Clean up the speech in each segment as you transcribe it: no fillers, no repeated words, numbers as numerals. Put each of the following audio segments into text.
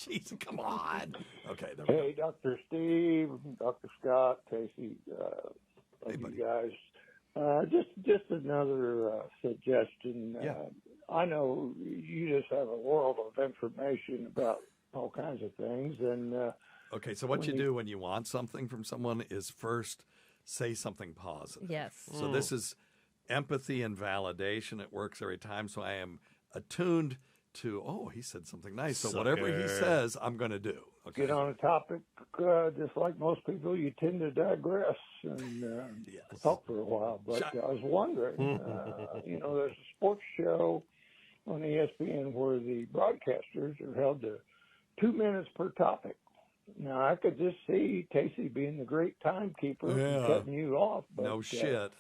Jeez, come on. Okay. There we Hey, Dr. Steve, Dr. Scott, Casey, Hey, love buddy. you guys. Just another suggestion. Yeah. I know you just have a world of information about all kinds of things, and Okay, so what when you you do when you want something from someone is first say something positive. Yes. So this is empathy and validation. It works every time. So I am attuned to, oh, he said something nice. So whatever he says, I'm going to do. Okay. get on a topic, just like most people, you tend to digress and Yes. talk for a while. But I was wondering, there's a sports show on ESPN where the broadcasters are held to 2 minutes per topic. Now, I could just see Casey being the great timekeeper and cutting you off. But, No shit.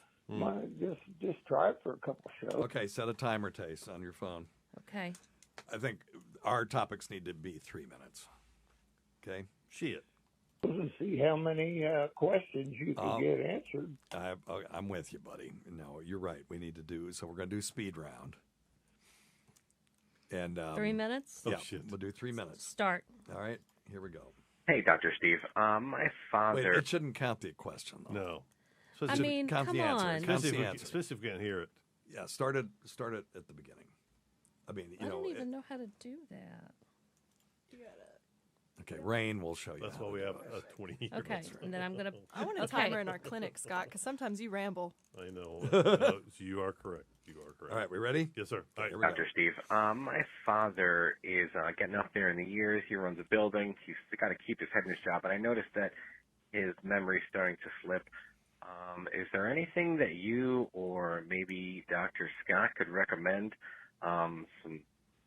Just try it for a couple shows. Okay, set a timer, Tace, on your phone. Okay. I think our topics need to be 3 minutes. Okay? Shit. And see how many questions you can get answered. I'm with you, buddy. No, you're right. We need to do, so we're going to do speed round. And 3 minutes? Yeah, we'll do 3 minutes. Start. All right, here we go. Hey, Dr. Steve. My father. Wait, it shouldn't count the question, though. No. I mean, count come the answer. on. Count the answer. Especially if we can't hear it. Yeah, start it at the beginning. I mean, I don't even know how to do that. Okay, Rain will show you. That's why we have a 20-year. Okay, and then I'm going to... I want a timer in our clinic, Scott, because sometimes you ramble. I know. No, you are correct. You are correct. All right, we ready? Yes, sir. All right. Here we go. Dr. Steve, my father is getting up there in the years. He runs a building. He's got to keep his head in his job. But I noticed that his memory's starting to slip. Is there anything that you or maybe Dr. Scott could recommend? Some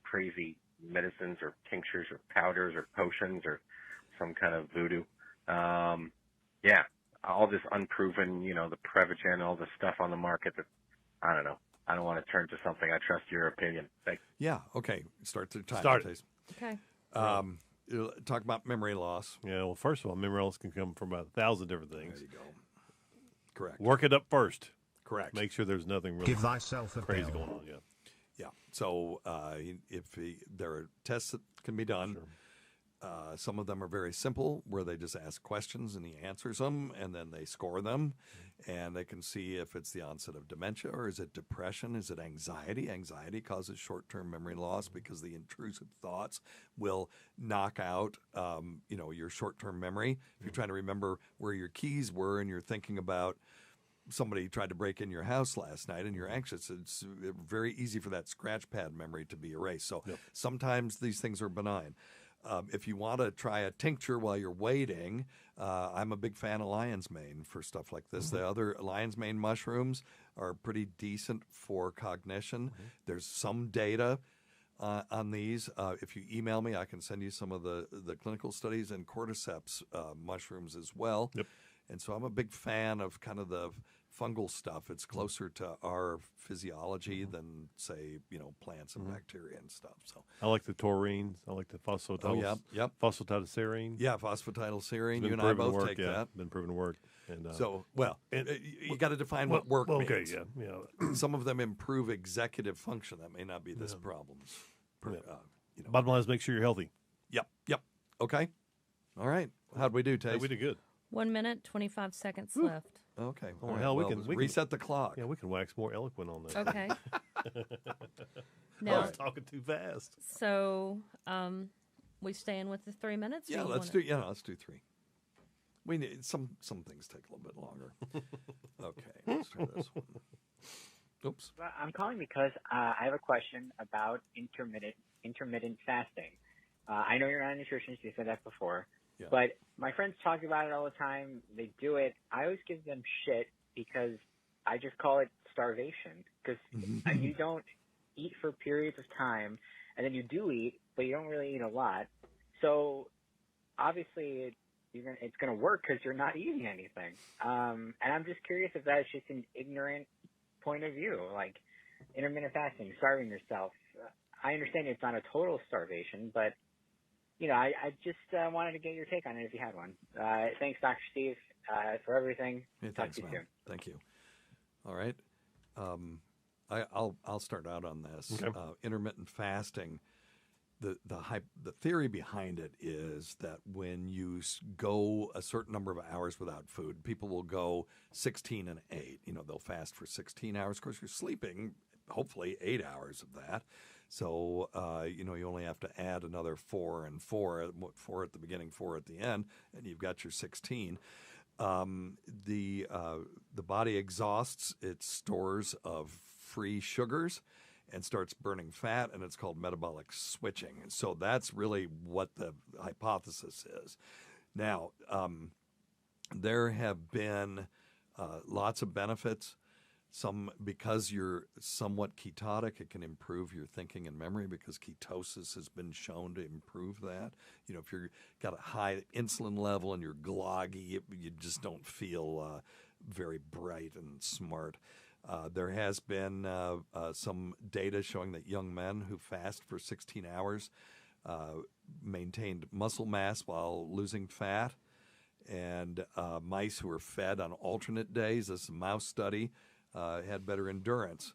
crazy medicines or tinctures or powders or potions or some kind of voodoo? Yeah, all this unproven, the Prevagen, all this stuff on the market that, I don't know. I don't want to turn to something. I trust your opinion. Thanks. Yeah, okay. Start the time. Start it. Okay. Talk about memory loss. Yeah, well, first of all, memory loss can come from about 1,000 different things. There you go. Correct. Work it up first. Correct. Make sure there's nothing really Give thyself a crazy bell. going on. Yeah. Yeah. So there are tests that can be done. Sure. Some of them are very simple, where they just ask questions and he answers them, and then they score them, and they can see if it's the onset of dementia or is it depression, is it anxiety? Anxiety causes short-term memory loss because the intrusive thoughts will knock out, your short-term memory. If you're trying to remember where your keys were and you're thinking about somebody tried to break in your house last night and you're anxious, it's very easy for that scratch pad memory to be erased. So sometimes these things are benign. If you want to try a tincture while you're waiting, I'm a big fan of lion's mane for stuff like this. The other lion's mane mushrooms are pretty decent for cognition. There's some data on these. If you email me, I can send you some of the clinical studies and cordyceps mushrooms as well. Yep. And so I'm a big fan of kind of the fungal stuff. It's closer to our physiology than, say, plants and bacteria and stuff. So I like the taurines. I like the phosphatidylserine. Phosphatidylserine. Yeah, phosphatidylserine. You and I proven both work, take yeah. that. Been proven to work. And you got to define what work means. Okay, yeah. Some of them improve executive function. That may not be this problem's. Bottom line is make sure you're healthy. Yep. Okay. All right. How'd we do, Tace? Yeah, we did good. 1 minute, 25 seconds left. Okay. Oh, All right. hell, we Well, can reset the clock. Yeah, we can wax more eloquent on that. Okay. I Now, was talking too fast. so we staying with the 3 minutes? or Yeah, you let's wanna- let's do 3. We need some things take a little bit longer. Okay, let's try this one. Oops. Well, I'm calling because I have a question about intermittent fasting. I know you're not a nutritionist. You said that before. Yeah. But my friends talk about it all the time. They do it. I always give them shit because I just call it starvation. Because you don't eat for periods of time, and then you do eat, but you don't really eat a lot. So obviously it's going to work because you're not eating anything. And I'm just curious if that's just an ignorant point of view, like intermittent fasting, starving yourself. I understand it's not a total starvation, but I just wanted to get your take on it if you had one. Thanks, Dr. Steve, for everything. Yeah, Talk thanks, to you man. soon. Thank you. All right. I'll start out on this. Okay. Intermittent fasting the theory behind it is that when you go a certain number of hours without food, people will go 16 and 8. They'll fast for 16 hours. Of course, you're sleeping hopefully 8 hours of that. So, you only have to add another 4 and 4, 4 at the beginning, 4 at the end, and you've got your 16. The body exhausts its stores of free sugars and starts burning fat, and it's called metabolic switching. So that's really what the hypothesis is. Now, there have been lots of benefits. Some, because you're somewhat ketotic, it can improve your thinking and memory because ketosis has been shown to improve that. If you've got a high insulin level and you're gloggy, you just don't feel very bright and smart. There has been some data showing that young men who fast for 16 hours maintained muscle mass while losing fat. And mice who were fed on alternate days, this is a mouse study, had better endurance.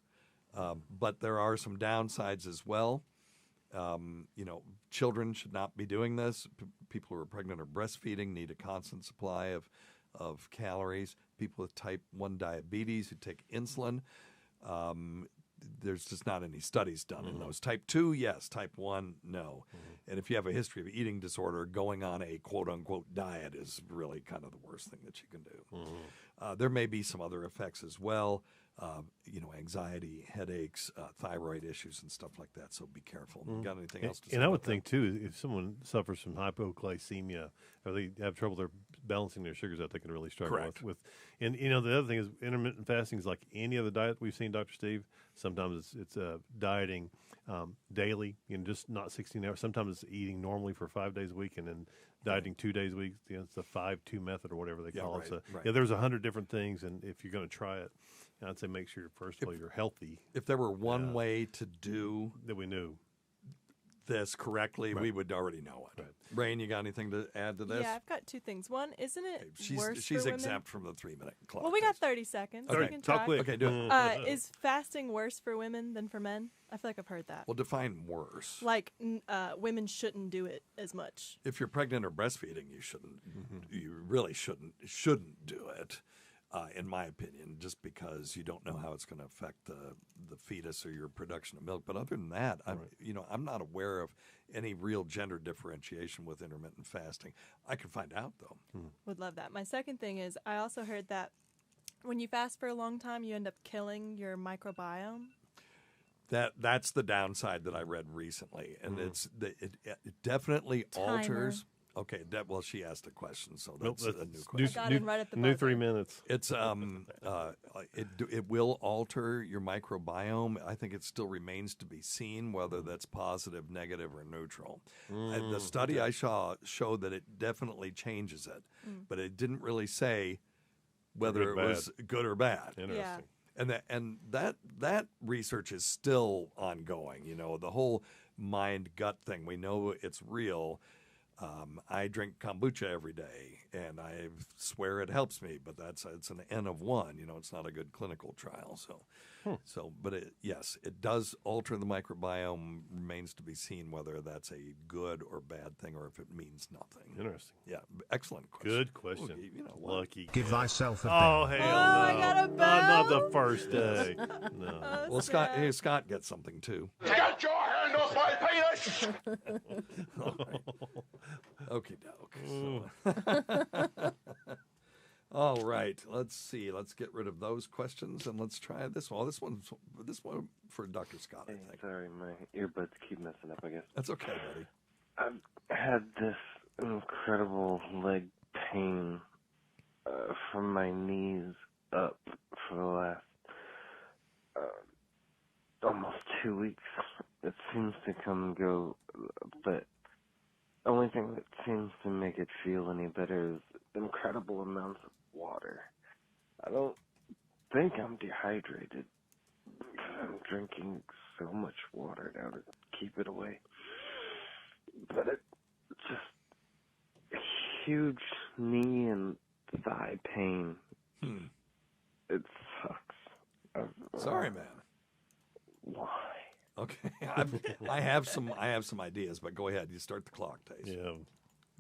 But there are some downsides as well. Children should not be doing this. People who are pregnant or breastfeeding need a constant supply of calories. People with type 1 diabetes who take insulin, there's just not any studies done in those. Type 2, yes. Type 1, no. And if you have a history of eating disorder, going on a quote-unquote diet is really kind of the worst thing that you can do. There may be some other effects as well, anxiety, headaches, thyroid issues, and stuff like that. So be careful. You got anything else to say? And I would think, too, if someone suffers from hypoglycemia or they have trouble balancing their sugars out, they can really struggle with. And, the other thing is intermittent fasting is like any other diet we've seen, Dr. Steve. Sometimes it's dieting daily, just not 16 hours. Sometimes it's eating normally for 5 days a week and then dieting 2 days a week. It's the 5-2 method or whatever they call it. So, there's 100 different things, and if you're going to try it, I'd say make sure, first of all, you're healthy. If there were one way to do that we knew this correctly, we would already know it. Rain, you got anything to add to this? Yeah, I've got two things. One, isn't it worse she's for exempt from the 3-minute clock. Well, we got 30 seconds. Okay, We can try. quick. Okay, do it. Is fasting worse for women than for men? I feel like I've heard that. Well, define worse. Like women shouldn't do it as much. If you're pregnant or breastfeeding, you shouldn't. You really shouldn't do it. In my opinion, just because you don't know how it's going to affect the fetus or your production of milk. But other than that, I'm not aware of any real gender differentiation with intermittent fasting. I could find out, though. Would love that. My second thing is I also heard that when you fast for a long time, you end up killing your microbiome. That's the downside that I read recently, and it definitely alters. Okay, well, she asked a question, so that's a new question. I got in right at the New buzzer. 3 minutes. It's it will alter your microbiome. I think it still remains to be seen whether that's positive, negative, or neutral. The study I saw showed that it definitely changes it, but it didn't really say whether it was good or bad. Interesting. And that research is still ongoing. The whole mind-gut thing. We know it's real. I drink kombucha every day, and I swear it helps me, but it's an N of 1. It's not a good clinical trial. But yes, it does alter the microbiome. Remains to be seen whether that's a good or bad thing, or if it means nothing. Interesting. Yeah, excellent question. Good question. Lucky. Give thyself a Oh, bell. hell no. I got a bell. Not the first day. No. Well, Scott gets something too. Get your hand off my penis! Okie doke. All right. Let's see. Let's get rid of those questions and let's try this one. This one for Dr. Scott, I think. Sorry, my earbuds keep messing up, I guess. That's okay, buddy. I've had this incredible leg pain from my knees up for the last almost 2 weeks. It seems to come and go, but the only thing that seems to make it feel any better is incredible amounts of water. I don't think I'm dehydrated because I'm drinking so much water now to keep it away. But it's just huge knee and thigh pain. It sucks. Sorry, man. Why? Okay. Okay, I have some ideas, but go ahead. You start the clock, Taze. Yeah.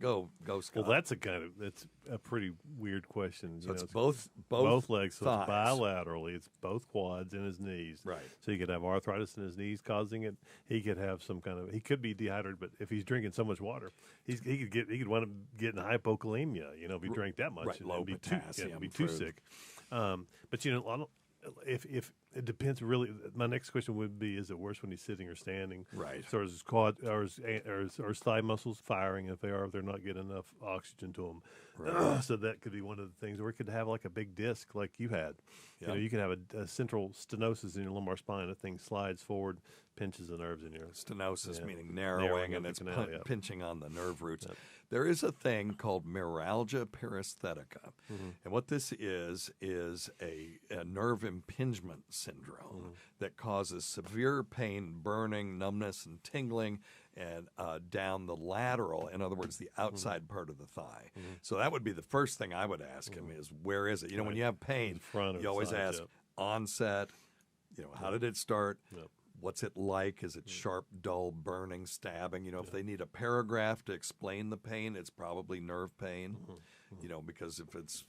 Go, Scott. Well, that's a pretty weird question. So it's it's both legs, so thighs. it's bilaterally. It's both quads and his knees. Right. So he could have arthritis in his knees causing it. He could have some kind of. He could be dehydrated, but if he's drinking so much water, he could wind up getting hypokalemia. If he drank that much, Right, low be potassium, be too sick. But I don't. If it depends really. My next question would be: is it worse when he's sitting or standing? Right. So is his quad or his thigh muscles firing? If they're not getting enough oxygen to them. Right. So that could be one of the things. Or it could have like a big disc, like you had. Yeah. You could have a central stenosis in your lumbar spine. That thing slides forward, pinches the nerves in your stenosis, meaning narrowing and it's canal, pinching on the nerve roots. Yep. There is a thing called neuralgia paresthetica, and what this is a nerve impingement syndrome that causes severe pain, burning, numbness, and tingling, and down the lateral, in other words, the outside part of the thigh. So that would be the first thing I would ask him is, where is it? When you have pain, you always ask, onset, how did it start? Yep. What's it like? Is it sharp, dull, burning, stabbing? If they need a paragraph to explain the pain, it's probably nerve pain. Because if it's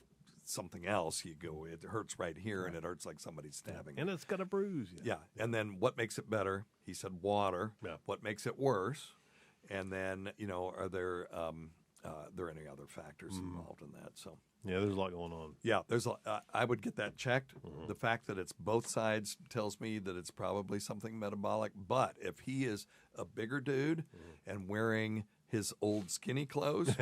something else, you go, it hurts right here and it hurts like somebody's stabbing. And it's got a bruise. Yeah. And then what makes it better? He said water. Yeah. What makes it worse? And then, are there any other factors involved in that? So. Yeah, there's a lot going on. Yeah, I would get that checked. The fact that it's both sides tells me that it's probably something metabolic. But if he is a bigger dude and wearing his old skinny clothes,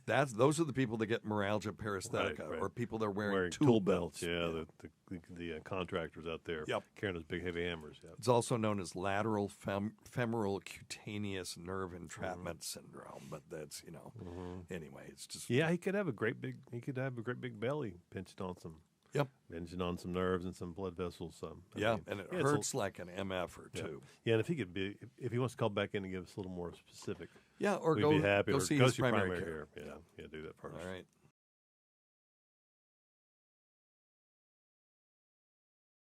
those are the people that get neuralgia paresthetica, or people that are wearing tool belts. Yeah, the contractors out there carrying those big heavy hammers. Yeah. It's also known as lateral femoral cutaneous nerve entrapment syndrome. But that's anyway, it's just he could have a great big belly pinching on some. Yep. Pinching on some nerves and some blood vessels. And it hurts like an MF or two. Yeah, and if he wants to call back in and give us a little more specific. Yeah, or we'd be happy. Go Or see go his see primary care. Yeah, do that first. All right.